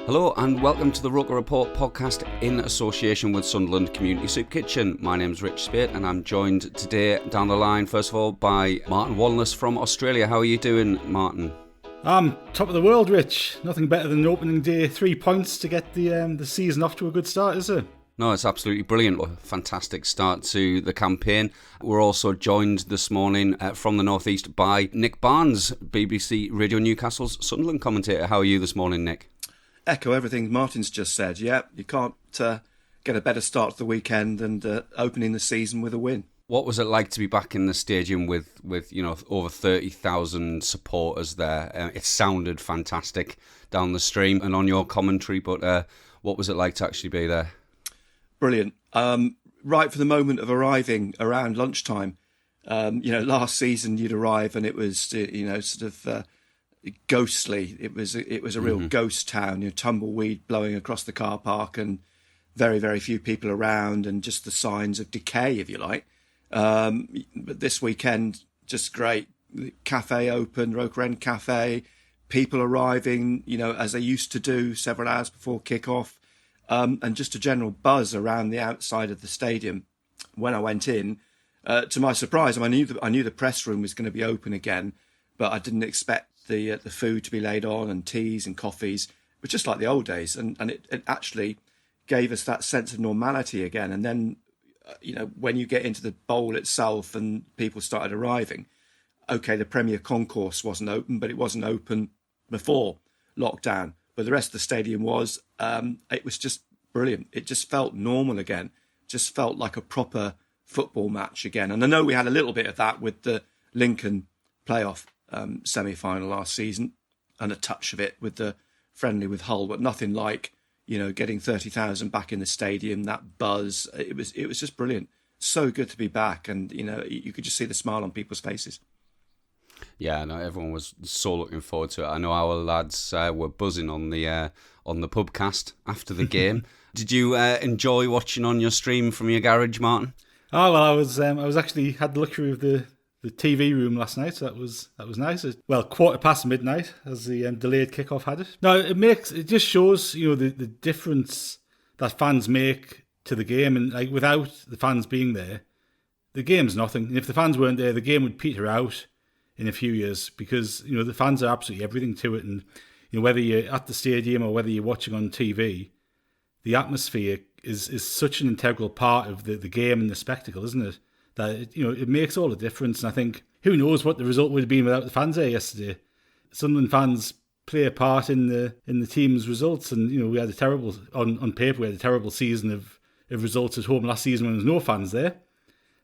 Hello and welcome to the ROKER Report podcast in association with Sunderland Community Soup Kitchen. My name's Rich Spate and I'm joined today down the line, first of all, by Martin Walness from Australia. How are you doing, Martin? I'm top of the world, Rich. Nothing better than opening day 3 points to get the season off to a good start, is it? No, it's absolutely brilliant. A fantastic start to the campaign. We're also joined this morning from the northeast by Nick Barnes, BBC Radio Newcastle's Sunderland commentator. How are you this morning, Nick? Echo everything Martin's just said. Yeah, you can't get a better start to the weekend than opening the season with a win. What was it like to be back in the stadium with over 30,000 supporters there? It sounded fantastic down the stream and on your commentary, but what was it like to actually be there? Brilliant. Right from the moment of arriving around lunchtime, last season you'd arrive and it was ghostly. It was a real ghost town. Tumbleweed blowing across the car park and very, very few people around and just the signs of decay, if you like. But this weekend, just great. The cafe open, ROKER End Cafe, people arriving, as they used to do several hours before kick-off, and just a general buzz around the outside of the stadium. When I went in, to my surprise, I knew the press room was going to be open again, but I didn't expect the food to be laid on and teas and coffees. It was just like the old days, and it actually gave us that sense of normality again. And then, when you get into the bowl itself and people started arriving, okay, the Premier Concourse wasn't open, but it wasn't open before lockdown. But the rest of the stadium was. It was just brilliant. It just felt normal again. Just felt like a proper football match again. And I know we had a little bit of that with the Lincoln playoff semi-final last season, and a touch of it with the friendly with Hull, but nothing like getting 30,000 back in the stadium. That buzz, it was just brilliant. So good to be back, and you could just see the smile on people's faces. Yeah, no, everyone was so looking forward to it. I know our lads were buzzing on the pubcast after the game. Did you enjoy watching on your stream from your garage, Martin? Oh well, I was actually had the luxury of the TV room last night, so that was nice. Well, midnight, as the delayed kickoff had it. No, it just shows the difference that fans make to the game, and like without the fans being there, the game's nothing. And if the fans weren't there, the game would peter out in a few years, because the fans are absolutely everything to it. And whether you're at the stadium or whether you're watching on TV, the atmosphere is such an integral part of the game and the spectacle, isn't it? That it makes all the difference. And I think who knows what the result would have been without the fans there yesterday. Sunderland fans play a part in the team's results, and we had a terrible on paper. We had a terrible season of results at home last season when there was no fans there,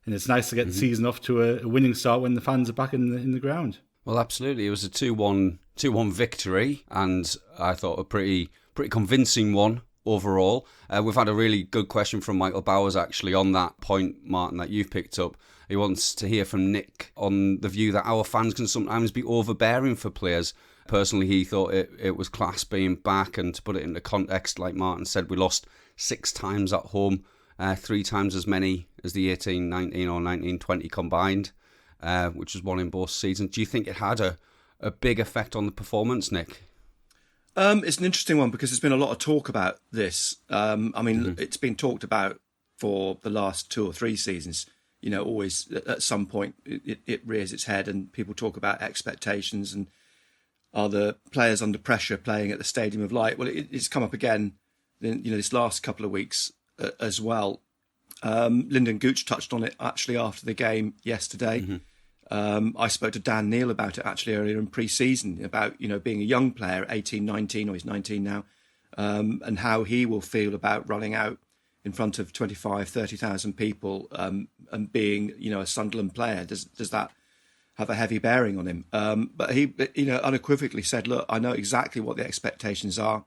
and it's nice to get the season off to a winning start when the fans are back in the ground. Well, absolutely, it was a 2-1 victory, and I thought a pretty convincing one overall. We've had a really good question from Michael Bowers actually on that point, Martin, that you've picked up. He wants to hear from Nick on the view that our fans can sometimes be overbearing for players. Personally, he thought it was class being back, and to put it into context, like Martin said, we lost 6 times at home, 3 times as many as the 18-19 or 19-20 combined, which was one in both seasons. Do you think it had a big effect on the performance, Nick? It's an interesting one because there's been a lot of talk about this. It's been talked about for the last 2 or 3 seasons. Always at some point it rears its head and people talk about expectations and are the players under pressure playing at the Stadium of Light? Well, it's come up again in this last couple of weeks as well. Lyndon Gooch touched on it actually after the game yesterday. I spoke to Dan Neil about it actually earlier in pre-season about, being a young player, 18, 19, or he's 19 now, and how he will feel about running out in front of 25, 30,000 people and being, a Sunderland player. Does that have a heavy bearing on him? But he, unequivocally said, look, I know exactly what the expectations are.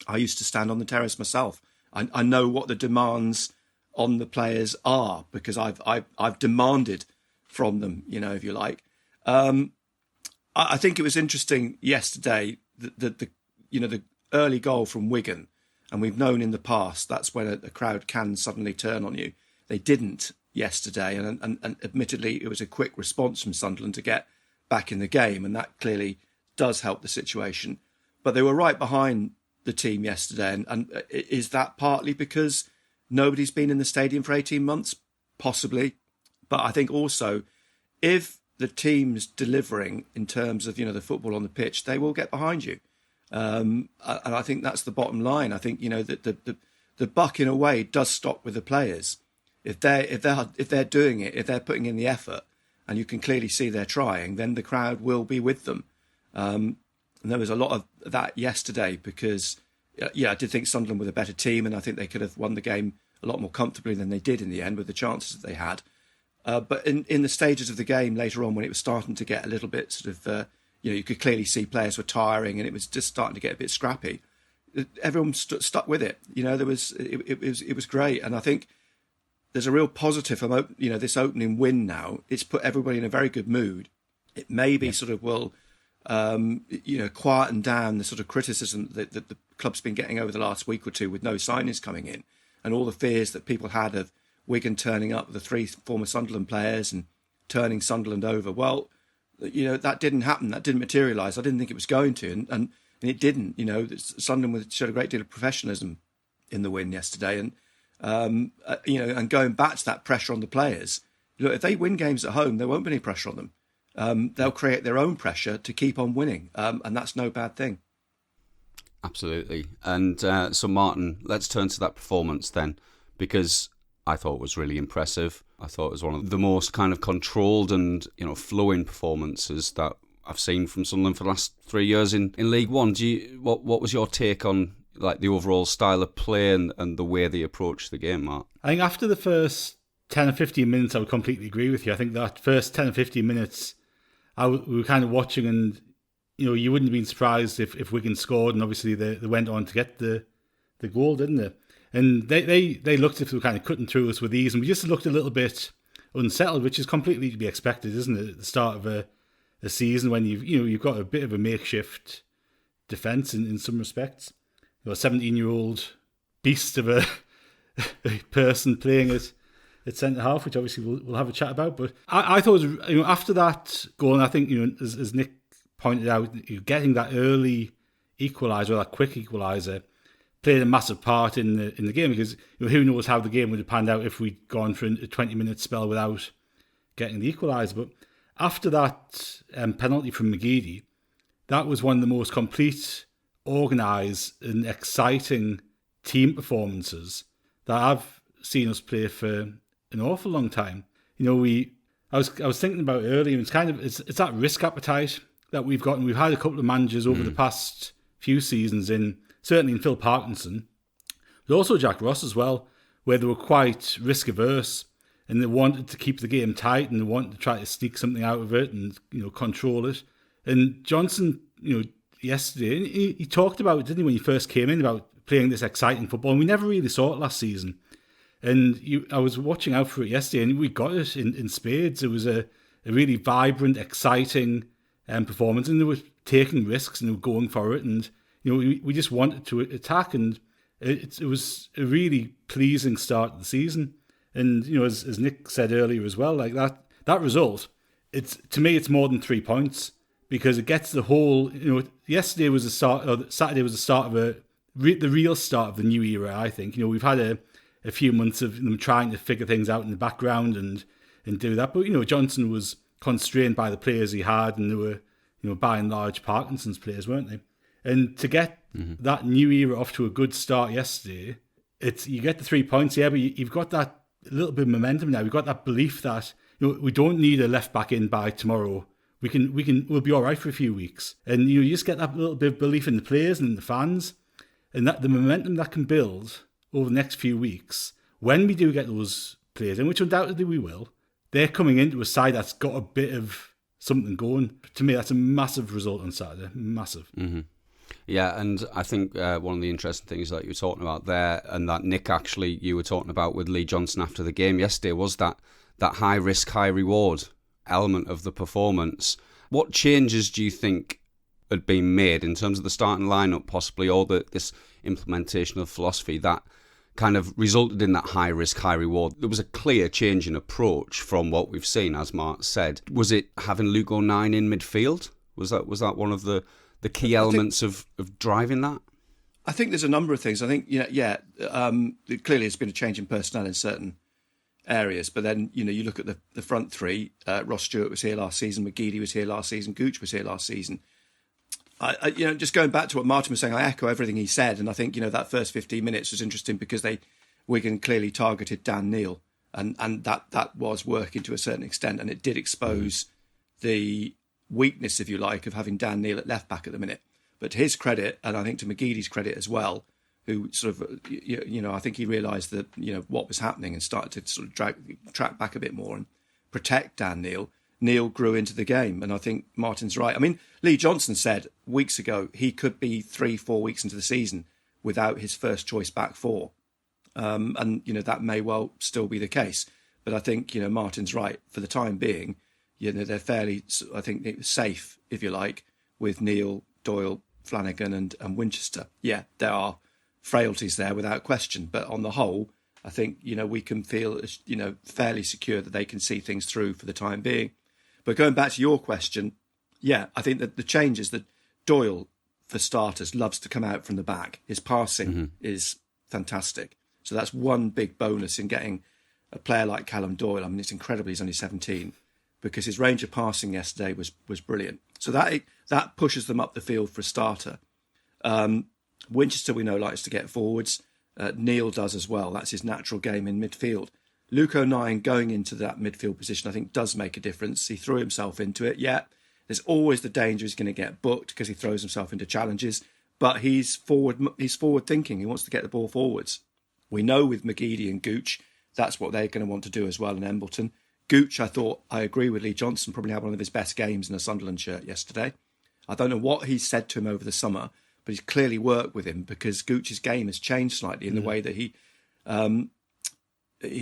I used to stand on the terrace myself. I know what the demands on the players are because I've demanded from them, if you like. I think it was interesting yesterday that the early goal from Wigan, and we've known in the past that's when a crowd can suddenly turn on you. They didn't yesterday, and admittedly it was a quick response from Sunderland to get back in the game, and that clearly does help the situation. But they were right behind the team yesterday, and is that partly because nobody's been in the stadium for 18 months? Possibly. But I think also, if the team's delivering in terms of, the football on the pitch, they will get behind you. And I think that's the bottom line. I think, that the buck in a way does stop with the players. If they're doing it, if they're putting in the effort, and you can clearly see they're trying, then the crowd will be with them. And there was a lot of that yesterday because, I did think Sunderland were the better team, and I think they could have won the game a lot more comfortably than they did in the end with the chances that they had. But in the stages of the game later on, when it was starting to get a little bit sort of, you could clearly see players were tiring and it was just starting to get a bit scrappy. Everyone stuck with it. It was great, and I think there's a real positive from this opening win now. It's put everybody in a very good mood. It maybe sort of will, quieten down the sort of criticism that the club's been getting over the last week or two with no signings coming in, and all the fears that people had of Wigan turning up with the 3 former Sunderland players and turning Sunderland over. Well, that didn't happen. That didn't materialise. I didn't think it was going to, and it didn't. Sunderland showed a great deal of professionalism in the win yesterday, and and going back to that pressure on the players. Look, if they win games at home, there won't be any pressure on them. They'll create their own pressure to keep on winning, and that's no bad thing. Absolutely. And so, Martin, let's turn to that performance then, because I thought it was really impressive. I thought it was one of the most kind of controlled and flowing performances that I've seen from Sunderland for the last 3 years in League One. What was your take on like the overall style of play and the way they approached the game, Mark? I think after the first 10 or 15 minutes, I would completely agree with you. I think that first 10 or 15 minutes, we were kind of watching, and you wouldn't have been surprised if Wigan scored, and obviously they went on to get the goal, didn't they? And they looked as if they were kind of cutting through us with ease, and we just looked a little bit unsettled, which is completely to be expected, isn't it? At the start of a season when you've got a bit of a makeshift defence in some respects. A 17-year-old beast of a person playing at centre half, which obviously we'll have a chat about. But I thought after that goal, and I think as Nick pointed out, getting that early equaliser, or that quick equaliser, played a massive part in the game, because who knows how the game would have panned out if we'd gone for a 20-minute spell without getting the equaliser. But after that penalty from McGeady, that was one of the most complete, organised and exciting team performances that I've seen us play for an awful long time. I was thinking about it earlier, it's that risk appetite that we've got, and we've had a couple of managers over the past few seasons, certainly in Phil Parkinson, but also Jack Ross as well, where they were quite risk averse and they wanted to keep the game tight and they wanted to try to sneak something out of it and control it. And Johnson, yesterday, he talked about it, didn't he, when he first came in, about playing this exciting football, and we never really saw it last season. And I was watching out for it yesterday, and we got it in spades. It was a really vibrant, exciting performance, and they were taking risks and they were going for it, and we just wanted to attack, and it was a really pleasing start to the season. And as Nick said earlier as well, like that result, to me it's more than 3 points, because it gets the whole. Yesterday was the start, or Saturday was the start of the real start of the new era. I think we've had a few months of them trying to figure things out in the background and do that, but Johnson was constrained by the players he had, and they were by and large Parkinson's players, weren't they? And to get that new era off to a good start yesterday, you get the 3 points, but you've got that little bit of momentum now. We've got that belief that we don't need a left back in by tomorrow. We'll be all right for a few weeks, and you just get that little bit of belief in the players and in the fans, and that the momentum that can build over the next few weeks when we do get those players in, which undoubtedly we will. They're coming into a side that's got a bit of something going. To me, that's a massive result on Saturday. Massive. Mm-hmm. Yeah, and I think one of the interesting things that you were talking about there, and that Nick actually you were talking about with Lee Johnson after the game yesterday, was that high risk, high reward element of the performance. What changes do you think had been made in terms of the starting lineup, possibly, or this implementation of philosophy that kind of resulted in that high risk, high reward. There was a clear change in approach from what we've seen, as Mark said. Was it having Luke O'Nien in midfield? Was that one of the key elements of driving that? I think there's a number of things. I think, clearly it's been a change in personnel in certain areas, but then, you look at the front three. Ross Stewart was here last season, McGeady was here last season, Gooch was here last season. I just going back to what Martin was saying, I echo everything he said, and I think, that first 15 minutes was interesting because Wigan clearly targeted Dan Neil, and that was working to a certain extent, and it did expose the weakness, if you like, of having Dan Neil at left back at the minute. But to his credit, and I think to McGeady's credit as well, who sort of, I think he realised that, what was happening and started to sort of track back a bit more and protect Dan Neil. Neil grew into the game, and I think Martin's right. I mean, Lee Johnson said weeks ago he could be 3-4 weeks into the season without his first choice back four. And, that may well still be the case. But I think, Martin's right. For the time being, they're fairly, I think, safe, if you like, with Neil, Doyle, Flanagan and Winchester. Yeah, there are frailties there without question. But on the whole, I think, we can feel, fairly secure that they can see things through for the time being. But going back to your question, yeah, I think that the change is that Doyle, for starters, loves to come out from the back. His passing is fantastic. So that's one big bonus in getting a player like Callum Doyle. I mean, it's incredible he's only 17, because his range of passing yesterday was brilliant. So that pushes them up the field for a starter. Winchester, we know, likes to get forwards. Neil does as well. That's his natural game in midfield. Luke O'Nien going into that midfield position, I think, does make a difference. He threw himself into it. Yeah, there's always the danger he's going to get booked because he throws himself into challenges. But he's forward thinking. He wants to get the ball forwards. We know with McGeady and Gooch, that's what they're going to want to do as well in Embleton. Gooch, I agree with Lee Johnson, probably had one of his best games in a Sunderland shirt yesterday. I don't know what he said to him over the summer, but he's clearly worked with him because Gooch's game has changed slightly in the way that he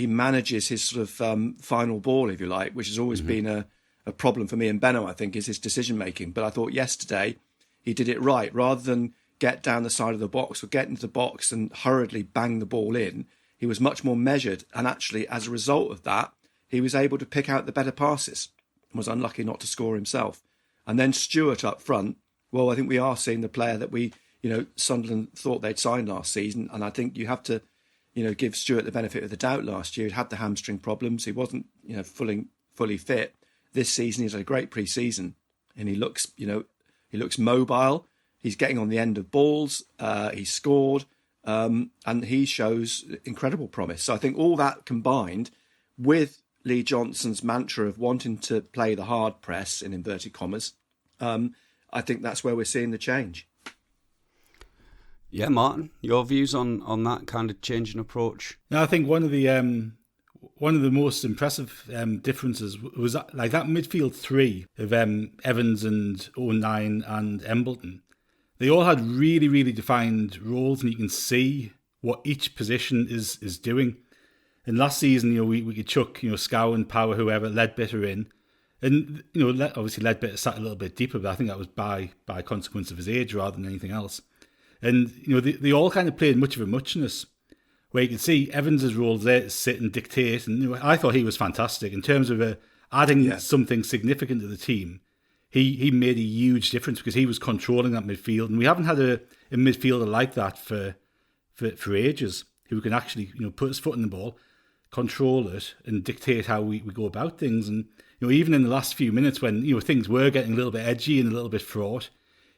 manages his sort of final ball, if you like, which has always been a problem for me and Benno, I think, is his decision-making. But I thought yesterday he did it right. Rather than get down the side of the box or get into the box and hurriedly bang the ball in, he was much more measured. And actually, as a result of that, he was able to pick out the better passes and was unlucky not to score himself. And then Stewart up front, well, I think we are seeing the player that Sunderland thought they'd signed last season. And I think you have to, give Stewart the benefit of the doubt last year. He had the hamstring problems. He wasn't, fully fit. This season, he's had a great pre-season and he looks mobile. He's getting on the end of balls. He scored and he shows incredible promise. So I think all that combined with Lee Johnson's mantra of wanting to play the hard press, in inverted commas, I think that's where we're seeing the change. Yeah, Martin, your views on that kind of change in approach? No, I think one of the most impressive differences was that midfield three of Evans and O'Nien and Embleton. They all had really, really defined roles, and you can see what each position is doing. And last season, we could chuck, Scowen, Power, whoever, Ledbetter in. And, obviously Ledbetter sat a little bit deeper, but I think that was by consequence of his age rather than anything else. And, they all kind of played much of a muchness, where you could see Evans' role there to sit and dictate. And I thought he was fantastic in terms of adding something significant to the team. He made a huge difference because he was controlling that midfield. And we haven't had a midfielder like that for ages, who can actually, put his foot in the ball, control it and dictate how we go about things. And, even in the last few minutes when, things were getting a little bit edgy and a little bit fraught,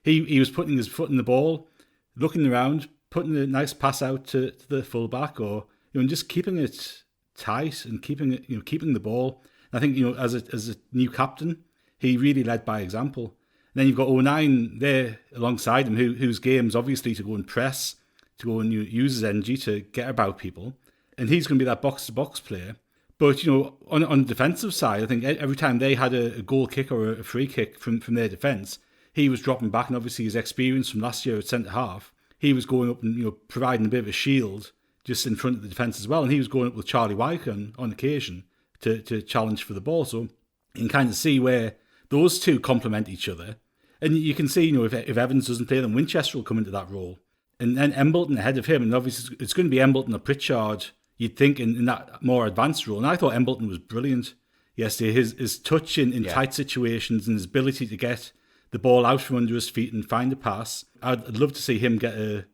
he was putting his foot in the ball, looking around, putting a nice pass out to the fullback, or and just keeping it tight and keeping it, keeping the ball. And I think as a new captain, he really led by example. And then you've got O'Nien there alongside him, whose game's obviously to go and press, to go and use his energy to get about people, and he's going to be that box to box player. But on the defensive side, I think every time they had a goal kick or a free kick from their defence, he was dropping back, and obviously his experience from last year at centre half, he was going up and providing a bit of a shield just in front of the defence as well. And he was going up with Charlie Wyke on occasion to challenge for the ball. So you can kind of see where those two complement each other. And you can see, if Evans doesn't play, then Winchester will come into that role. and then Embleton ahead of him, and obviously it's going to be Embleton or Pritchard, you'd think, in that more advanced role. And I thought Embleton was brilliant yesterday. His touch in tight situations and his ability to get the ball out from under his feet and find a pass. I'd love to see him get a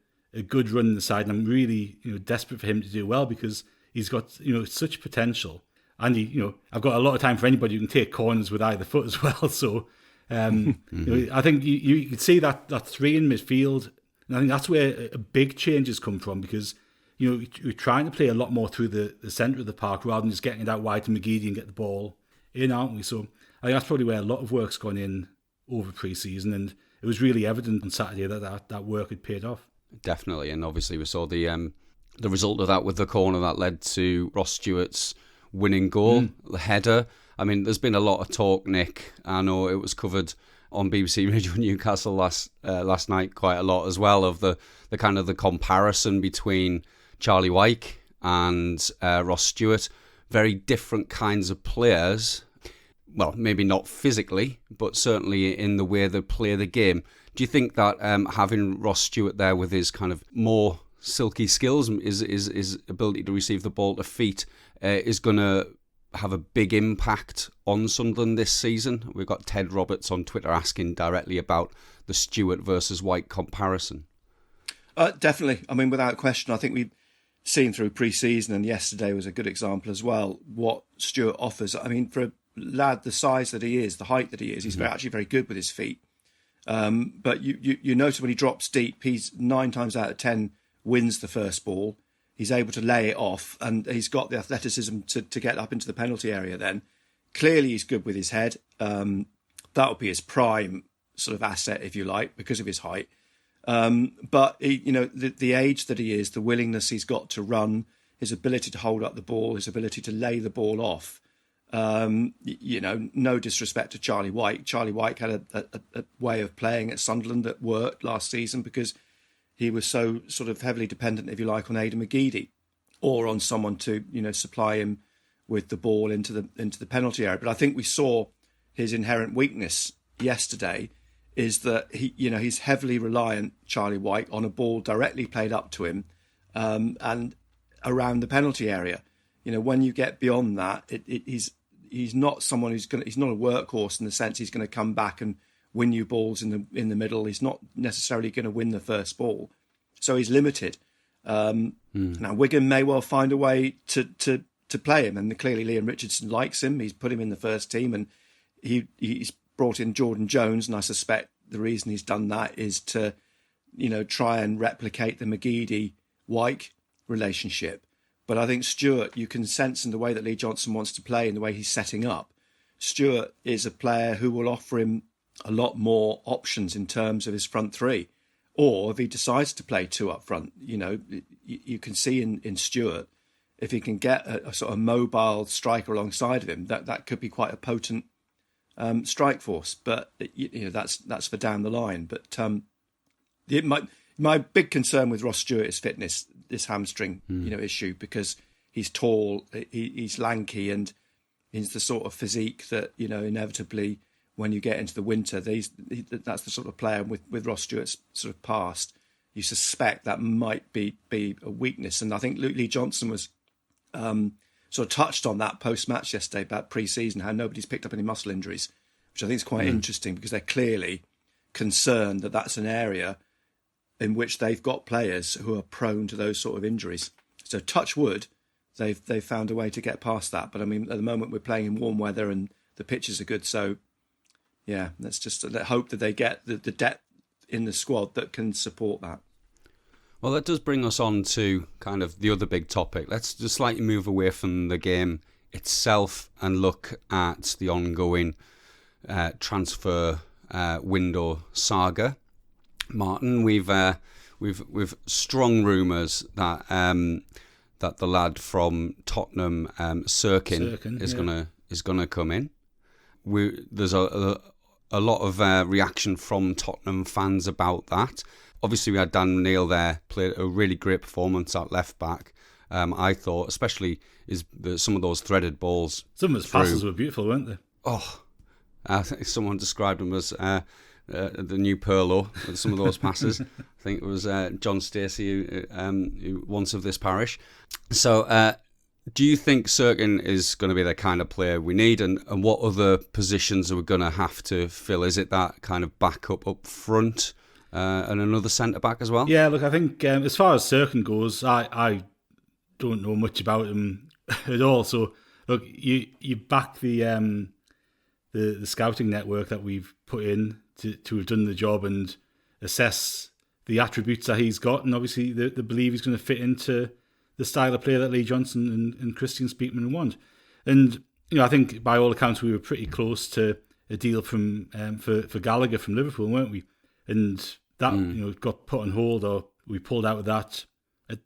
good run in the side, and I'm really desperate for him to do well because he's got such potential. And I've got a lot of time for anybody who can take corners with either foot as well. So I think you could see that three in midfield, and I think that's where a big change has come from, because you're trying to play a lot more through the centre of the park rather than just getting it out wide to McGeady and get the ball in, aren't we? So I think that's probably where a lot of work's gone in over pre-season, and it was really evident on Saturday that work had paid off. Definitely, and obviously we saw the result of that with the corner that led to Ross Stewart's winning goal, the header. I mean, there's been a lot of talk, Nick. I know it was covered on BBC Radio Newcastle last night quite a lot as well, of the kind of the comparison between Charlie Wyke and Ross Stewart. Very different kinds of players. Well, maybe not physically, but certainly in the way they play the game. Do you think that having Ross Stewart there with his kind of more silky skills, his ability to receive the ball to feet, is going to have a big impact on Sunderland this season? We've got Ted Roberts on Twitter asking directly about the Stewart versus Wyke comparison. Definitely. I mean, without question, I think we've seen through pre-season, and yesterday was a good example as well, what Stewart offers. I mean, for a lad the size that he is, the height that he is, he's actually very good with his feet. But you notice when he drops deep, he's 9 times out of 10 wins the first ball. He's able to lay it off, and he's got the athleticism to get up into the penalty area then. Clearly he's good with his head. That would be his prime sort of asset, if you like, because of his height. But he, the age that he is, the willingness he's got to run, his ability to hold up the ball, his ability to lay the ball off. No disrespect to Charlie Wyke. Charlie Wyke had a way of playing at Sunderland that worked last season because he was so sort of heavily dependent, if you like, on Aidan McGeady or on someone to, supply him with the ball into the penalty area. But I think we saw his inherent weakness yesterday is that he's heavily reliant, Charlie Wyke, on a ball directly played up to him and around the penalty area. When you get beyond that, he's not someone he's not a workhorse in the sense he's going to come back and win you balls in the middle. He's not necessarily going to win the first ball, so he's limited. Now Wigan may well find a way to play him, and clearly Liam Richardson likes him. He's put him in the first team, and he's brought in Jordan Jones, and I suspect the reason he's done that is to try and replicate the McGeady-Wyke relationship. But I think Stewart, you can sense in the way that Lee Johnson wants to play and the way he's setting up, Stewart is a player who will offer him a lot more options in terms of his front three. Or if he decides to play 2 up front, you can see in Stewart, if he can get a sort of mobile striker alongside of him, that could be quite a potent strike force. But that's for down the line. But my big concern with Ross Stewart is fitness, this hamstring issue, because he's tall, he's lanky, and he's the sort of physique that inevitably when you get into the winter, that's the sort of player with Ross Stewart's sort of past, you suspect that might be a weakness. And I think Lee Johnson was sort of touched on that post-match yesterday about pre-season, how nobody's picked up any muscle injuries, which I think is quite interesting because they're clearly concerned that that's an area in which they've got players who are prone to those sort of injuries. So touch wood, they've found a way to get past that. But I mean, at the moment we're playing in warm weather and the pitches are good. So yeah, let's just hope that they get the depth in the squad that can support that. Well, that does bring us on to kind of the other big topic. Let's just slightly move away from the game itself and look at the ongoing transfer window saga. Martin, we've strong rumours that that the lad from Tottenham, Cirkin is gonna come in. There's a lot of reaction from Tottenham fans about that. Obviously, we had Dan Neil there, played a really great performance at left back. I thought, especially some of those threaded balls. Some of his passes were beautiful, weren't they? Oh, I think someone described them as the new Perlo with some of those passes. I think it was John Stacey, who once of this parish. So do you think Cirkin is going to be the kind of player we need, and what other positions are we going to have to fill? Is it that kind of backup up front and another centre-back as well? Yeah, look, I think as far as Cirkin goes, I don't know much about him at all. So, look, you back the scouting network that we've put in to have done the job and assess the attributes that he's got, and obviously they believe he's going to fit into the style of player that Lee Johnson and Christian Speakman want. And I think by all accounts we were pretty close to a deal from for Gallagher from Liverpool, weren't we? And that got put on hold, or we pulled out of that at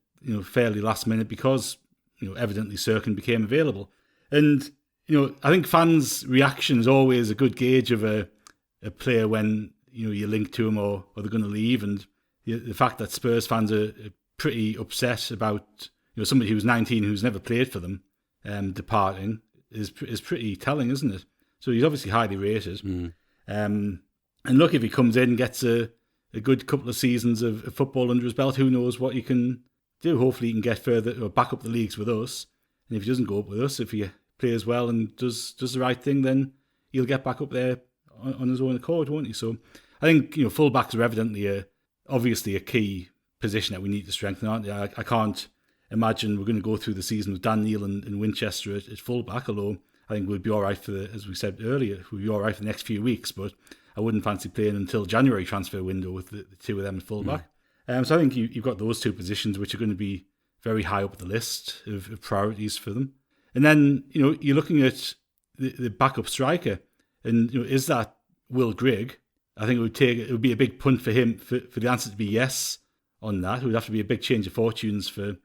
fairly last minute because evidently Cirkin became available. And I think fans' reaction is always a good gauge of a player when you link to him or they're going to leave. And the fact that Spurs fans are pretty upset about somebody who's 19 who's never played for them departing is pretty telling, isn't it? So he's obviously highly rated. And look, if he comes in and gets a good couple of seasons of football under his belt, who knows what he can do. Hopefully he can get further or back up the leagues with us. And if he doesn't go up with us, if he plays well and does the right thing, then he'll get back up there on his own accord, won't he? So I think fullbacks are evidently obviously a key position that we need to strengthen, aren't they? I can't imagine we're going to go through the season with Dan Neil and Winchester at fullback, although I think we'll be all right as we said earlier, we'll be all right for the next few weeks, but I wouldn't fancy playing until January transfer window with the two of them at fullback. So I think you've got those two positions which are going to be very high up the list of priorities for them. And then, you're looking at the backup striker, and is that Will Grigg? I think it would be a big punt for him for the answer to be yes on that. It would have to be a big change of fortunes for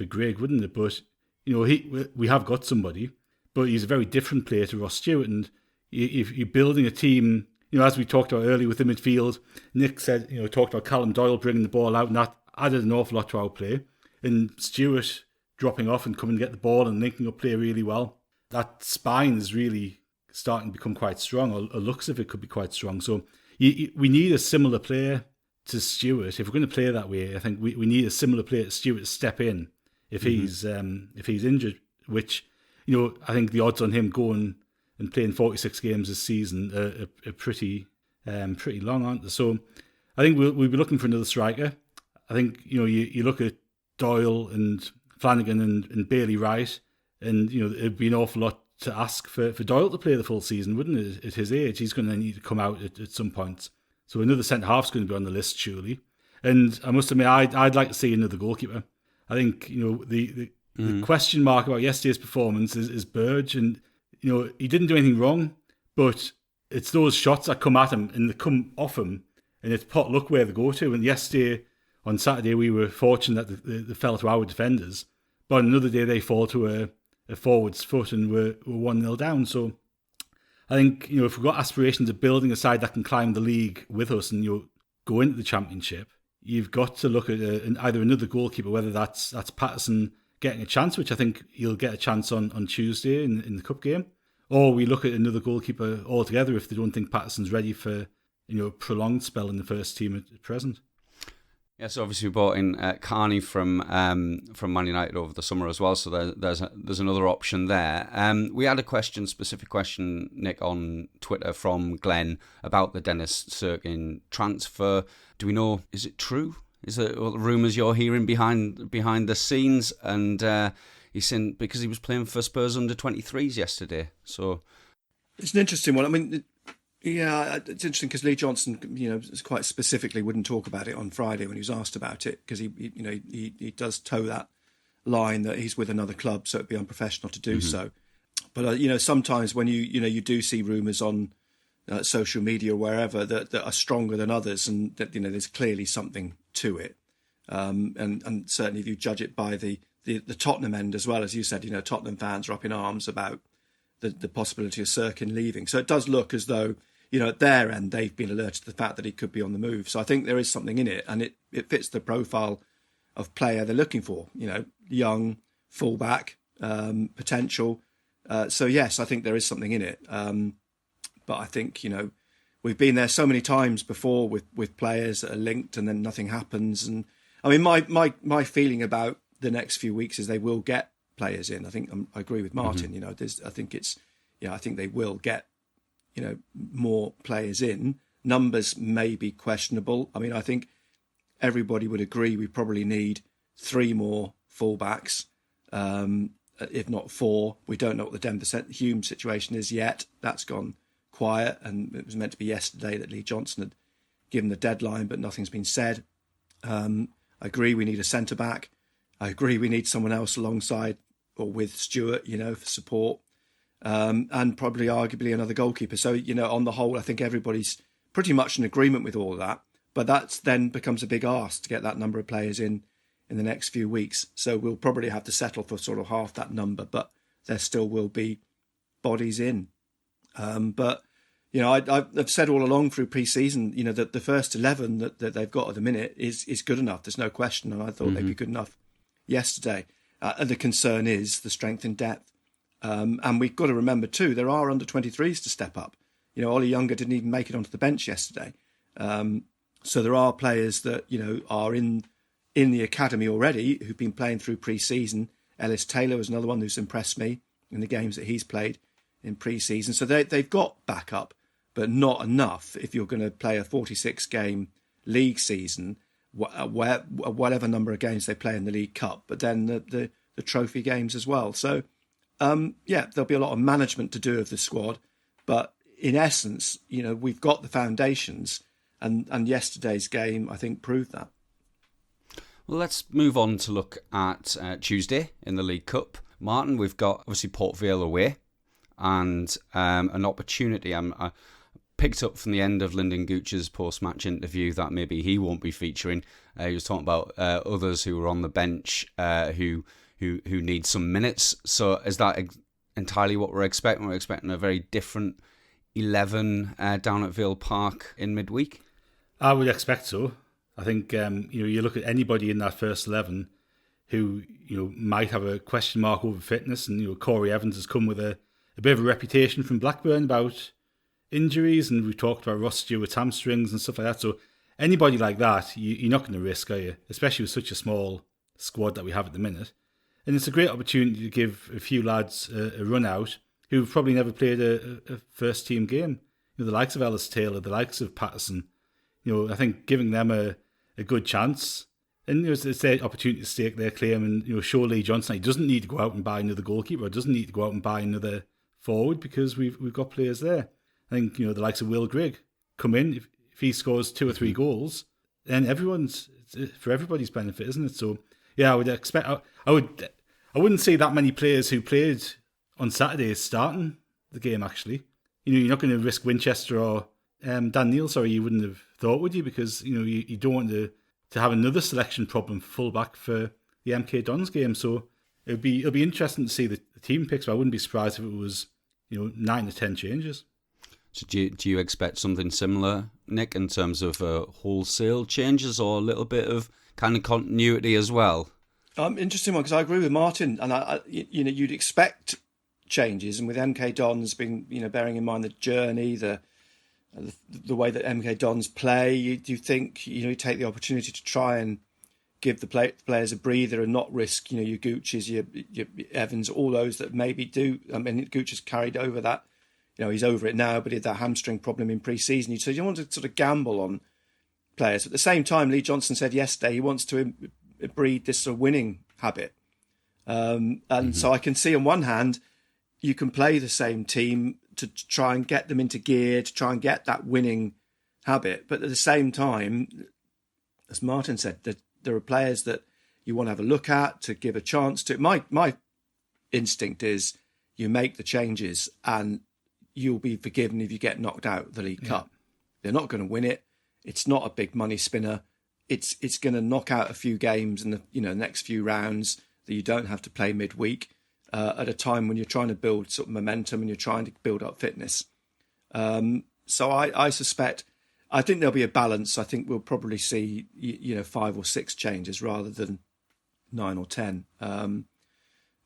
Grigg, wouldn't it? But we have got somebody, but he's a very different player to Ross Stewart. And if you're building a team, as we talked about earlier with the midfield, Nick said, talked about Callum Doyle bringing the ball out, and that added an awful lot to our play. And Stewart dropping off and coming to get the ball and linking up play really well. That spine is really starting to become quite strong, or looks as if it could be quite strong. So we need a similar player to Stewart. If we're going to play that way, I think we need a similar player to Stewart to step in if he's injured, which, I think the odds on him going and playing 46 games this season are pretty long, aren't they? So I think we'll be looking for another striker. I think, you look at Doyle and Flanagan and Bailey Wright, and it'd be an awful lot to ask for Doyle to play the full season, wouldn't it? At his age, he's going to need to come out at some point. So another centre half's going to be on the list, surely. And I must admit, I'd like to see another goalkeeper. I think the question mark about yesterday's performance is Burge, and he didn't do anything wrong, but it's those shots that come at him and they come off him, and it's pot luck where they go to. And yesterday, on Saturday, we were fortunate that they fell to our defenders, but on another day they fall to a forward's foot and we're 1-0 down. So I think if we've got aspirations of building a side that can climb the league with us and go into the Championship, you've got to look at either another goalkeeper, whether that's Patterson getting a chance, which I think he'll get a chance on Tuesday in the cup game, or we look at another goalkeeper altogether if they don't think Patterson's ready for a prolonged spell in the first team at present. Yes, obviously we brought in Carney from Man United over the summer as well, so there's another option there. We had a specific question, Nick, on Twitter from Glenn about the Dennis Cirkin transfer. Do we know, is it true? Is it all the rumours you're hearing behind the scenes? And he's saying because he was playing for Spurs under 23s yesterday. So it's an interesting one. I mean, yeah, it's interesting because Lee Johnson, quite specifically wouldn't talk about it on Friday when he was asked about it, because he does toe that line that he's with another club, so it'd be unprofessional to do so. But sometimes when you do see rumours on social media or wherever that are stronger than others, and that there's clearly something to it, and certainly if you judge it by the Tottenham end as well, as you said, Tottenham fans are up in arms about the possibility of Cirkin leaving. So it does look as though, at their end, they've been alerted to the fact that he could be on the move. So I think there is something in it, and it fits the profile of player they're looking for, young, fullback, potential. So yes, I think there is something in it. But I think, we've been there so many times before with players that are linked and then nothing happens. And I mean, my feeling about the next few weeks is they will get players in. I think I agree with Martin. You know, I think they will get, you know, more players in. Numbers may be questionable. I mean, I think everybody would agree we probably need 3 more fullbacks, if not 4. We don't know what the Denver Hume situation is yet. That's gone quiet, and it was meant to be yesterday that Lee Johnson had given the deadline, but nothing's been said. I agree we need a centre-back. I agree we need someone else alongside or with Stewart, you know, for support. And probably arguably another goalkeeper. So, you know, on the whole, I think everybody's pretty much in agreement with all of that. But that then becomes a big ask to get that number of players in the next few weeks. So we'll probably have to settle for sort of half that number, but there still will be bodies in. But, you know, I've said all along through pre-season, you know, that the first 11 that they've got at the minute is good enough. There's no question. And I thought they'd be good enough yesterday. And the concern is the strength in depth. And we've got to remember too, there are under 23s to step up. You know, Ollie Younger didn't even make it onto the bench yesterday. So there are players that, you know, are in the academy already who've been playing through pre-season. Ellis Taylor was another one who's impressed me in the games that he's played in pre-season. So they've got backup, but not enough if you're going to play a 46-game league season, whatever number of games they play in the League Cup, but then the trophy games as well. So, yeah, there'll be a lot of management to do of the squad, but in essence, you know, we've got the foundations, and yesterday's game, I think, proved that. Well, let's move on to look at Tuesday in the League Cup. Martin, we've got obviously Port Vale away, and an opportunity. I picked up from the end of Lyndon Gooch's post-match interview that maybe he won't be featuring. He was talking about others who were on the bench who need some minutes. So is that entirely what we're expecting? We're expecting a very different 11 down at Vale Park in midweek? I would expect so. I think you look at anybody in that first 11 who might have a question mark over fitness, and Corey Evans has come with a bit of a reputation from Blackburn about injuries, and we've talked about Ross Stewart's hamstrings and stuff like that. So anybody like that, you're not going to risk, are you? Especially with such a small squad that we have at the minute. And it's a great opportunity to give a few lads a run out who've probably never played a first team game. The likes of Ellis Taylor, the likes of Patterson. I think giving them a good chance, and it's their opportunity to stake their claim and show Lee Johnson he doesn't need to go out and buy another goalkeeper, or doesn't need to go out and buy another forward, because we've got players there. I think the likes of Will Grigg come in. If he scores 2 or 3 goals, then it's for everybody's benefit, isn't it? So yeah, I would expect. I wouldn't say that many players who played on Saturday starting the game. Actually, you're not going to risk Winchester or Dan Neil. Sorry, you wouldn't have thought, would you? Because you don't want to have another selection problem for fullback for the MK Dons game. So it'll be interesting to see the team picks. But I wouldn't be surprised if it was 9 to 10 changes. So do you expect something similar, Nick, in terms of wholesale changes, or a little bit of kind of continuity as well? Interesting one, because I agree with Martin, and you'd expect changes, and with MK Dons being bearing in mind the journey, the way that MK Dons play, you think you take the opportunity to try and give the players a breather and not risk your Gooches, your Evans, all those that maybe do. I mean, Gooch has carried over that. He's over it now, but he had that hamstring problem in pre-season. So you don't want to sort of gamble on players. At the same time, Lee Johnson said yesterday he wants to breed this sort of winning habit. So I can see on one hand, you can play the same team to try and get them into gear, to try and get that winning habit. But at the same time, as Martin said, that there are players that you want to have a look at, to give a chance to. My instinct is you make the changes and you'll be forgiven if you get knocked out of the League Cup. They're not going to win it. It's not a big money spinner. It's going to knock out a few games in the next few rounds that you don't have to play midweek at a time when you're trying to build sort of momentum and you're trying to build up fitness. So I suspect, I think there'll be a balance. I think we'll probably see 5 or 6 changes rather than 9 or 10.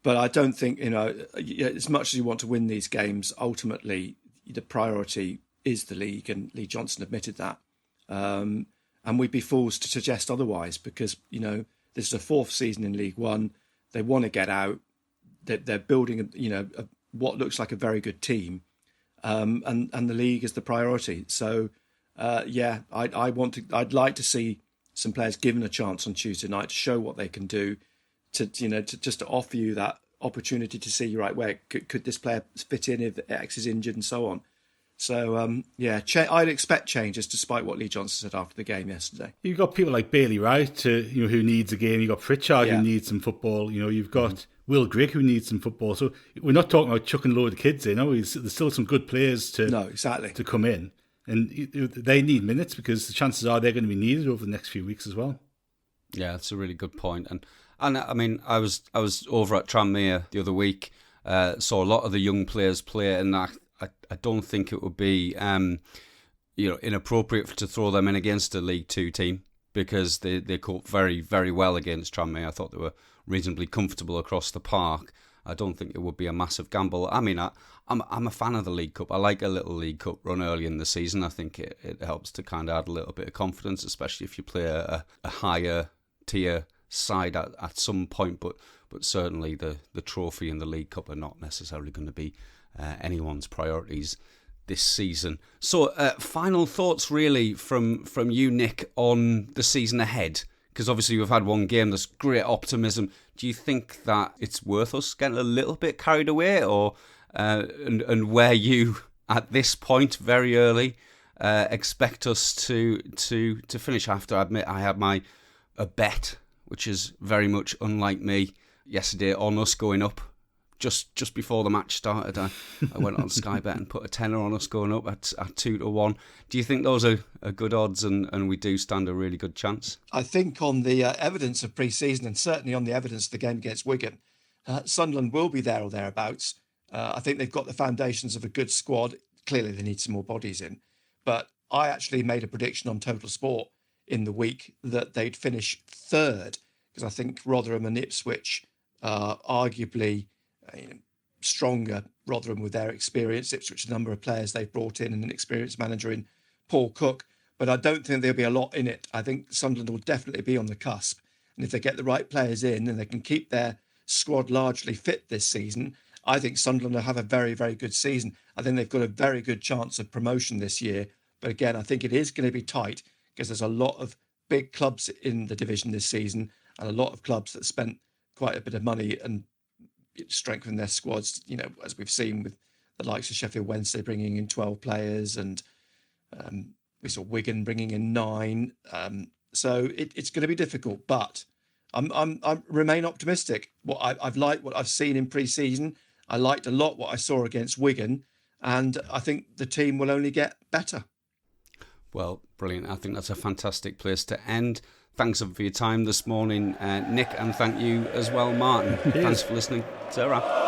But I don't think, as much as you want to win these games, ultimately the priority is the league, and Lee Johnson admitted that. And we'd be fools to suggest otherwise, because, this is a fourth season in League One. They want to get out. They're building, what looks like a very good team, and the league is the priority. So, I'd like to see some players given a chance on Tuesday night to show what they can do, to offer you that opportunity to see, right, where could this player fit in if X is injured and so on. So, I'd expect changes, despite what Lee Johnson said after the game yesterday. You've got people like Bailey Wright, who needs a game. You've got Pritchard, who needs some football. You've got Will Grigg, who needs some football. So we're not talking about chucking a load of kids in. There's still some good players to come in. And they need minutes, because the chances are they're going to be needed over the next few weeks as well. Yeah, that's a really good point. And I mean, I was over at Tranmere the other week, saw a lot of the young players play, and I don't think it would be inappropriate to throw them in against a League Two team, because they coped very, very well against Tranmere. I thought they were reasonably comfortable across the park. I don't think it would be a massive gamble. I mean, I'm a fan of the League Cup. I like a little League Cup run early in the season. I think it helps to kind of add a little bit of confidence, especially if you play a higher tier side at some point. But certainly the trophy and the League Cup are not necessarily going to be anyone's priorities this season. So final thoughts really from you, Nick, on the season ahead, because obviously we've had one game. There's great optimism. Do you think that it's worth us getting a little bit carried away, or and where you at this point very early expect us to finish? I have to admit, I had a bet, which is very much unlike me, yesterday on us going up. Just before the match started, I went on Sky Bet and put a tenner on us going up at 2-1. Do you think those are good odds, and we do stand a really good chance? I think on the evidence of pre-season, and certainly on the evidence of the game against Wigan, Sunderland will be there or thereabouts. I think they've got the foundations of a good squad. Clearly, they need some more bodies in. But I actually made a prediction on Total Sport in the week that they'd finish third, because I think Rotherham and Ipswich arguably stronger. Rotherham with their experience, Ipswich a number of players they've brought in, and an experienced manager in Paul Cook. But I don't think there'll be a lot in it. I think Sunderland will definitely be on the cusp. And if they get the right players in and they can keep their squad largely fit this season, I think Sunderland will have a very, very good season. I think they've got a very good chance of promotion this year. But again, I think it is going to be tight, because there's a lot of big clubs in the division this season, and a lot of clubs that spent quite a bit of money and strengthen their squads, as we've seen with the likes of Sheffield Wednesday bringing in 12 players, and we saw Wigan bringing in 9. So it's going to be difficult, but I remain optimistic. I've liked what I've seen in pre-season. I liked a lot what I saw against Wigan, and I think the team will only get better. Well, brilliant. I think that's a fantastic place to end. Thanks for your time this morning, Nick, and thank you as well, Martin. Thanks for listening. Ta-ra.